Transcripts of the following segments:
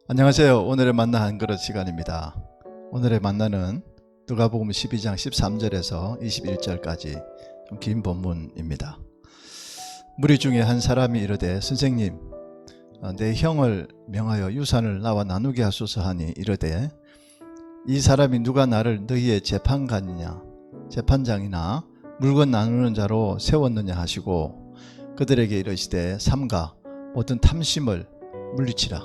안녕하세요. 오늘의 만나 한 그릇 시간입니다. 오늘의 만나는 누가복음 12장 13절에서 21절까지 좀 긴 본문입니다. 무리 중에 한 사람이 이르되 선생님, 내 형을 명하여 유산을 나와 나누게 하소서 하니 이르되 이 사람이 누가 나를 너희의 재판관이냐 재판장이나 물건 나누는 자로 세웠느냐 하시고 그들에게 이르시되 삼가 모든 탐심을 물리치라.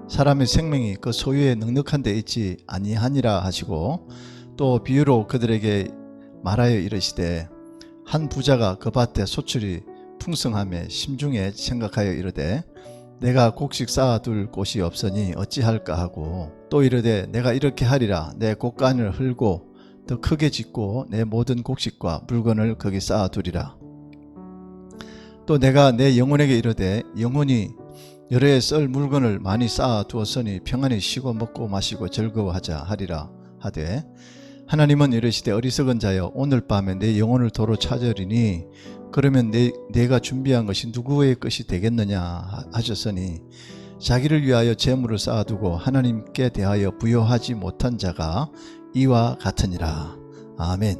사람의 생명이 그 소유에 넉넉한 데 있지 아니하니라 하시고 또 비유로 그들에게 말하여 이르시되 한 부자가 그 밭에 소출이 풍성함에 심중에 생각하여 이르되 내가 곡식 쌓아둘 곳이 없으니 어찌할까 하고 또 이르되 내가 이렇게 하리라. 내 곡간을 헐고 더 크게 짓고 내 모든 곡식과 물건을 거기 쌓아두리라. 또 내가 내 영혼에게 이르되 영혼이 여러 해 썰 물건을 많이 쌓아 두었으니 평안히 쉬고 먹고 마시고 즐거워하자 하리라 하되 하나님은 이르시되 어리석은 자여 오늘 밤에 내 영혼을 도로 찾으리니 그러면 내가 준비한 것이 누구의 것이 되겠느냐 하셨으니 자기를 위하여 재물을 쌓아두고 하나님께 대하여 부여하지 못한 자가 이와 같으니라. 아멘.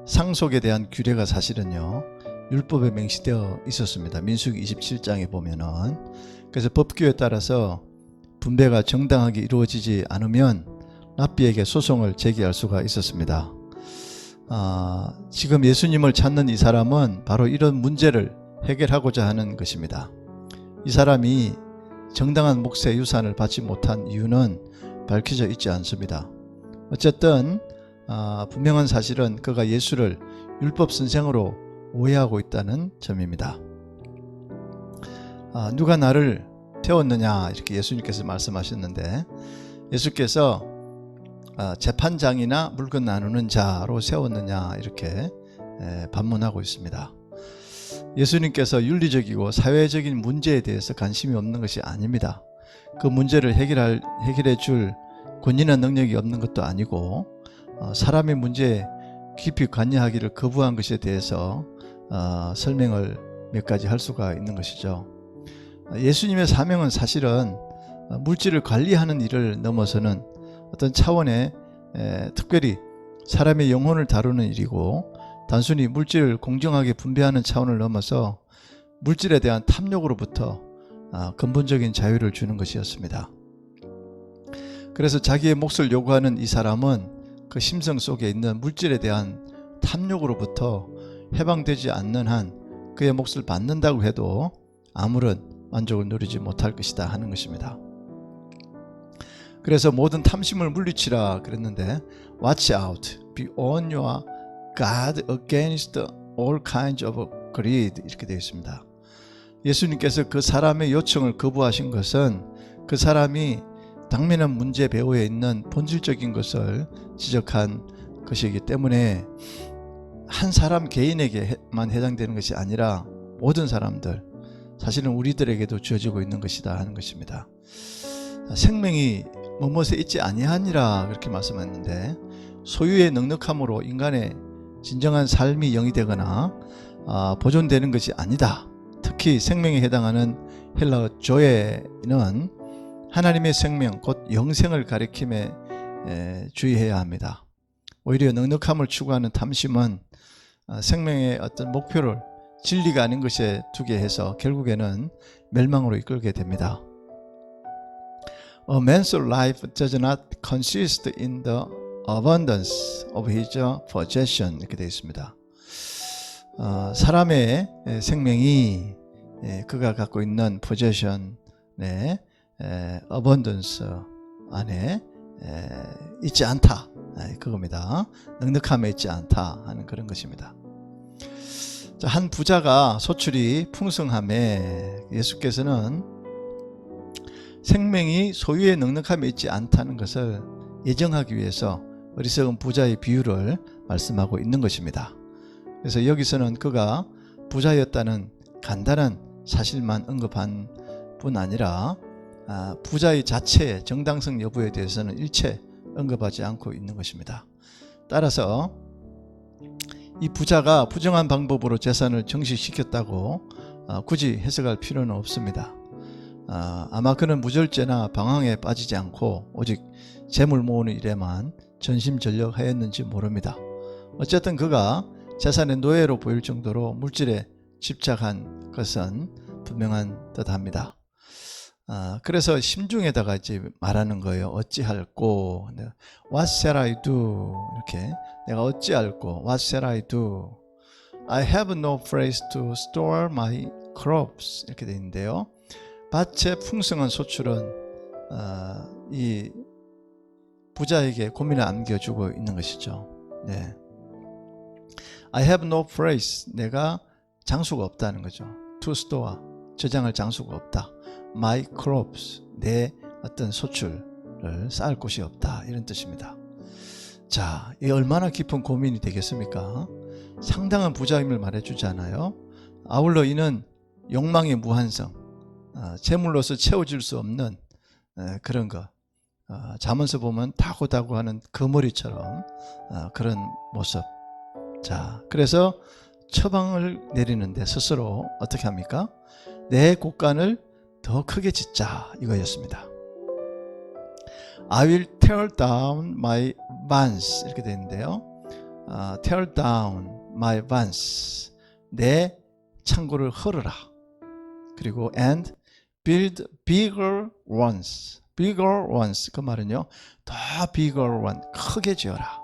상속에 대한 규례가 사실은요 율법에 명시되어 있었습니다. 민수기 27장에 보면은. 그래서 법규에 따라서 분배가 정당하게 이루어지지 않으면 랍비에게 소송을 제기할 수가 있었습니다. 지금 예수님을 찾는 이 사람은 바로 이런 문제를 해결하고자 하는 것입니다. 이 사람이 정당한 몫의 유산을 받지 못한 이유는 밝혀져 있지 않습니다. 어쨌든 분명한 사실은 그가 예수를 율법 선생으로 오해하고 있다는 점입니다. 누가 나를 태웠느냐 이렇게 예수님께서 말씀하셨는데 예수께서 재판장이나 물건 나누는 자로 세웠느냐 이렇게 반문하고 있습니다. 예수님께서 윤리적이고 사회적인 문제에 대해서 관심이 없는 것이 아닙니다. 그 문제를 해결해 줄 권위나 능력이 없는 것도 아니고 사람의 문제에 깊이 관여하기를 거부한 것에 대해서 설명을 몇 가지 할 수가 있는 것이죠. 예수님의 사명은 사실은 물질을 관리하는 일을 넘어서는 어떤 차원의 특별히 사람의 영혼을 다루는 일이고 단순히 물질을 공정하게 분배하는 차원을 넘어서 물질에 대한 탐욕으로부터 근본적인 자유를 주는 것이었습니다. 그래서 자기의 몫을 요구하는 이 사람은 그 심성 속에 있는 물질에 대한 탐욕으로부터 해방되지 않는 한 그의 몫을 받는다고 해도 아무런 만족을 누리지 못할 것이다 하는 것입니다. 그래서 모든 탐심을 물리치라 그랬는데 Watch out, be on your guard against all kinds of greed 이렇게 되어 있습니다. 예수님께서 그 사람의 요청을 거부하신 것은 그 사람이 당면한 문제 배후에 있는 본질적인 것을 지적한 것이기 때문에 한 사람 개인에게만 해당되는 것이 아니라 모든 사람들 사실은 우리들에게도 주어지고 있는 것이다 하는 것입니다. 생명이 무엇에 있지 아니하니라 그렇게 말씀했는데 소유의 넉넉함으로 인간의 진정한 삶이 영위되거나 보존되는 것이 아니다. 특히 생명에 해당하는 헬라어 조에는 하나님의 생명 곧 영생을 가리킴에 주의해야 합니다. 오히려 넉넉함을 추구하는 탐심은 생명의 어떤 목표를 진리가 아닌 것에 두게 해서 결국에는 멸망으로 이끌게 됩니다. A man's life does not consist in the abundance of his possession 이렇게 되어 있습니다. 사람의 생명이 그가 갖고 있는 possession의 abundance 안에 있지 않다. 그겁니다. 넉넉함에 있지 않다 하는 그런 것입니다. 한 부자가 소출이 풍성함에 예수께서는 생명이 소유의 넉넉함에 있지 않다는 것을 예정하기 위해서 어리석은 부자의 비유를 말씀하고 있는 것입니다. 그래서 여기서는 그가 부자였다는 간단한 사실만 언급한 뿐 아니라 부자의 자체의 정당성 여부에 대해서는 일체 언급하지 않고 있는 것입니다. 따라서 이 부자가 부정한 방법으로 재산을 증식시켰다고 굳이 해석할 필요는 없습니다. 아마 그는 무절제나 방황에 빠지지 않고 오직 재물 모으는 일에만 전심전력하였는지 모릅니다. 어쨌든 그가 재산의 노예로 보일 정도로 물질에 집착한 것은 분명한 듯합니다. 그래서 심중에다가 이제 말하는 거예요. 어찌할꼬, What shall I do? 이렇게 내가 어찌할꼬, What shall I do? I have no place to store my crops. 이렇게 되어 있는데요. 밭의 풍성한 소출은 이 부자에게 고민을 안겨주고 있는 것이죠. 네. I have no place. 내가 장수가 없다는 거죠. To store. 저장할 장수가 없다. My crops. 내 어떤 소출을 쌓을 곳이 없다. 이런 뜻입니다. 자, 이 얼마나 깊은 고민이 되겠습니까? 상당한 부자임을 말해주잖아요. 아울러 이는 욕망의 무한성, 재물로서 채워질 수 없는 그런 것. 잠언서 보면 다고다고 하는 거머리처럼 그런 모습. 자, 그래서 처방을 내리는데 스스로 어떻게 합니까? 내 곳간을 더 크게 짓자 이거였습니다. I will tear down my barns 이렇게 되는데요. tear down my barns 내 창고를 헐어라. 그리고 and build bigger ones. bigger ones 그 말은요. 더 bigger one 크게 지어라.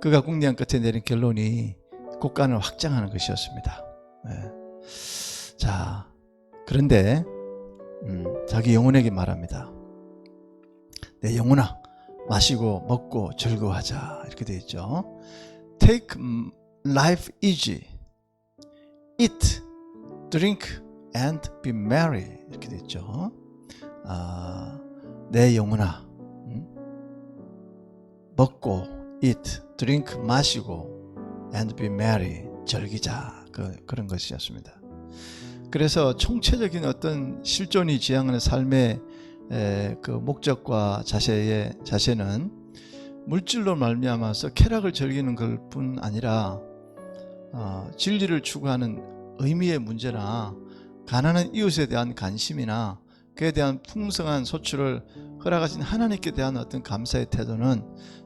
그가 궁리한 끝에 내린 결론이 곳간을 확장하는 것이었습니다. 네. 자, 그런데 자기 영혼에게 말합니다. 내 영혼아 마시고 먹고 즐거워하자 이렇게 되어 있죠. Take life easy, eat, drink and be merry 이렇게 되어 있죠. 내 영혼아 먹고 eat, drink 마시고 and be merry 즐기자 그런 것이었습니다. 그래서 총체적인 어떤 실존이 지향하는 삶의 그 목적과 자세는 물질로 말미암아서 쾌락을 즐기는 것뿐 아니라 진리를 추구하는 의미의 문제나 가난한 이웃에 대한 관심이나 그에 대한 풍성한 소출을 허락하신 하나님께 대한 어떤 감사의 태도는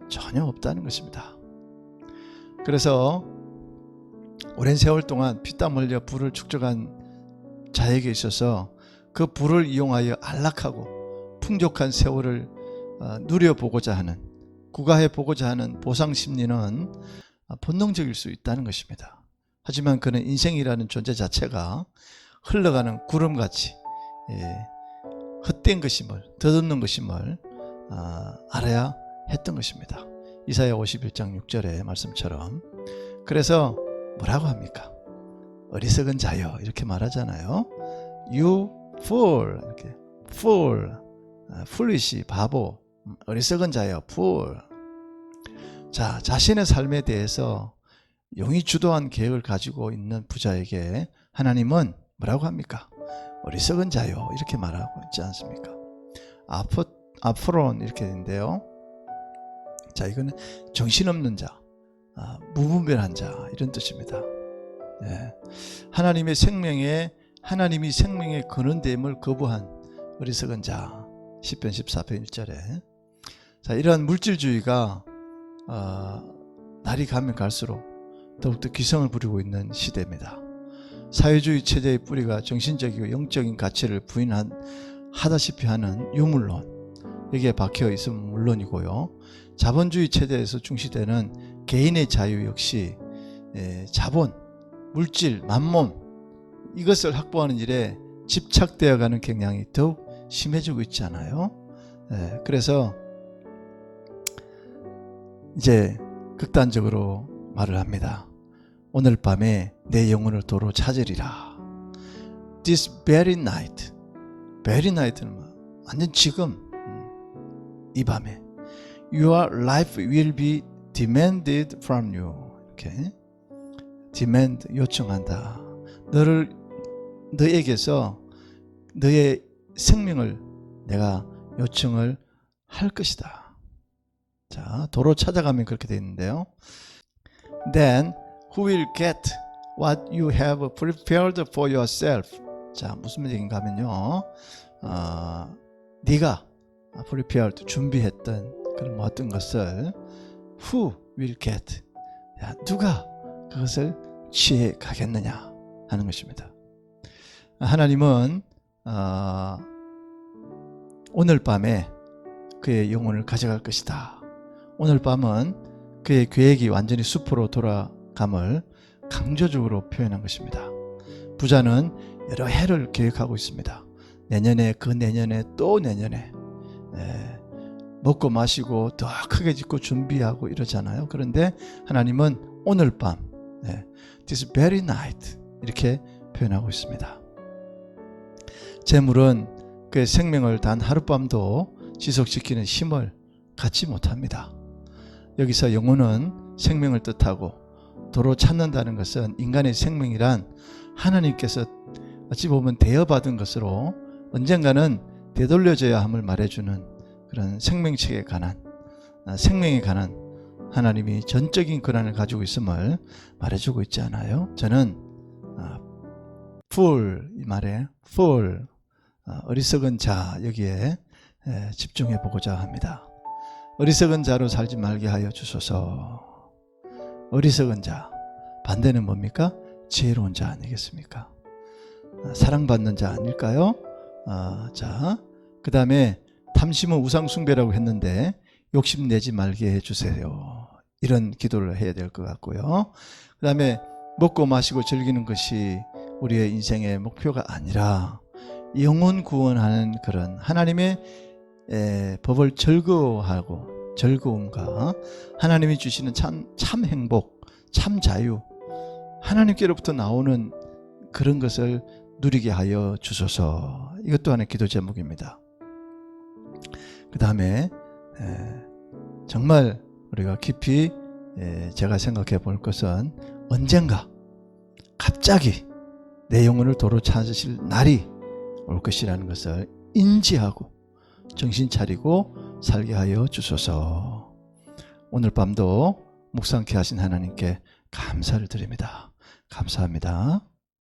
전혀 없다는 것입니다. 그래서 오랜 세월 동안 피땀 흘려 부를 축적한 자에게 있어서 그 부를 이용하여 안락하고 풍족한 세월을 누려보고자 하는 구가해보고자 하는 보상심리는 본능적일 수 있다는 것입니다. 하지만 그는 인생이라는 존재 자체가 흘러가는 구름같이 헛된 것임을 덧없는 것임을 알아야 했던 것입니다. 이사야 51장 6절의 말씀처럼. 그래서 뭐라고 합니까? 어리석은 자여 이렇게 말하잖아요. You fool 이렇게 fool, foolish 바보, 어리석은 자여 fool. 자, 자신의 삶에 대해서 용이 주도한 계획을 가지고 있는 부자에게 하나님은 뭐라고 합니까? 어리석은 자여 이렇게 말하고 있지 않습니까? 아프론 이렇게 되는데요. 자, 이거는 정신없는 자, 무분별한 자 이런 뜻입니다. 네. 하나님이 생명의 근원됨을 거부한 어리석은 자. 시편 14편 1절에. 자, 이러한 물질주의가 날이 가면 갈수록 더욱더 기성을 부리고 있는 시대입니다. 사회주의 체제의 뿌리가 정신적이고 영적인 가치를 부인하다시피 하는 유물론, 여기에 박혀 있으면 물론이고요. 자본주의 체제에서 중시되는 개인의 자유 역시 자본, 물질, 만몸 이것을 확보하는 일에 집착되어 가는 경향이 더욱 심해지고 있잖아요. 그래서 이제 극단적으로 말을 합니다. 오늘 밤에 내 영혼을 도로 찾으리라. This very night. very night는 완전 지금 이 밤에 Your life will be demanded from you. 이렇게 demand 요청한다. 너에게서 너의 생명을 내가 요청을 할 것이다. 자, 도로 찾아가면 그렇게 되어 있는데요. then who will get what you have prepared for yourself. 자, 무슨 얘기인가 하면요, 네가 prepared, 준비했던 그런 어떤 것을 who will get, 야, 누가 그것을 취해 가겠느냐 하는 것입니다. 하나님은 오늘 밤에 그의 영혼을 가져갈 것이다. 오늘 밤은 그의 계획이 완전히 숲으로 돌아감을 강조적으로 표현한 것입니다. 부자는 여러 해를 계획하고 있습니다. 내년에, 그 내년에, 또 내년에, 먹고 마시고 더 크게 짓고 준비하고 이러잖아요. 그런데 하나님은 오늘 밤, this very night, 이렇게 표현하고 있습니다. 재물은 그의 생명을 단 하룻밤도 지속시키는 힘을 갖지 못합니다. 여기서 영혼은 생명을 뜻하고 도로 찾는다는 것은 인간의 생명이란 하나님께서 어찌 보면 대여받은 것으로 언젠가는 되돌려져야 함을 말해주는 그런 생명체에 관한, 생명에 관한 하나님이 전적인 권한을 가지고 있음을 말해주고 있지 않아요? 저는 fool, 이 말에 fool, 어리석은 자, 여기에 집중해 보고자 합니다. 어리석은 자로 살지 말게 하여 주소서. 어리석은 자, 반대는 뭡니까? 지혜로운 자 아니겠습니까? 사랑받는 자 아닐까요? 자, 그 다음에 탐심은 우상숭배라고 했는데 욕심내지 말게 해주세요. 이런 기도를 해야 될 것 같고요. 그 다음에 먹고 마시고 즐기는 것이 우리의 인생의 목표가 아니라 영혼 구원하는 그런 하나님의 법을 즐거워하고 즐거움과 하나님이 주시는 참 행복, 참 자유, 하나님께로부터 나오는 그런 것을 누리게 하여 주소서. 이것 또한 기도 제목입니다. 그 다음에 정말 우리가 깊이 제가 생각해 볼 것은 언젠가 갑자기 내 영혼을 도로 찾으실 날이 올 것이라는 것을 인지하고 정신 차리고 살게 하여 주소서. 오늘 밤도 묵상케 하신 하나님께 감사를 드립니다. 감사합니다.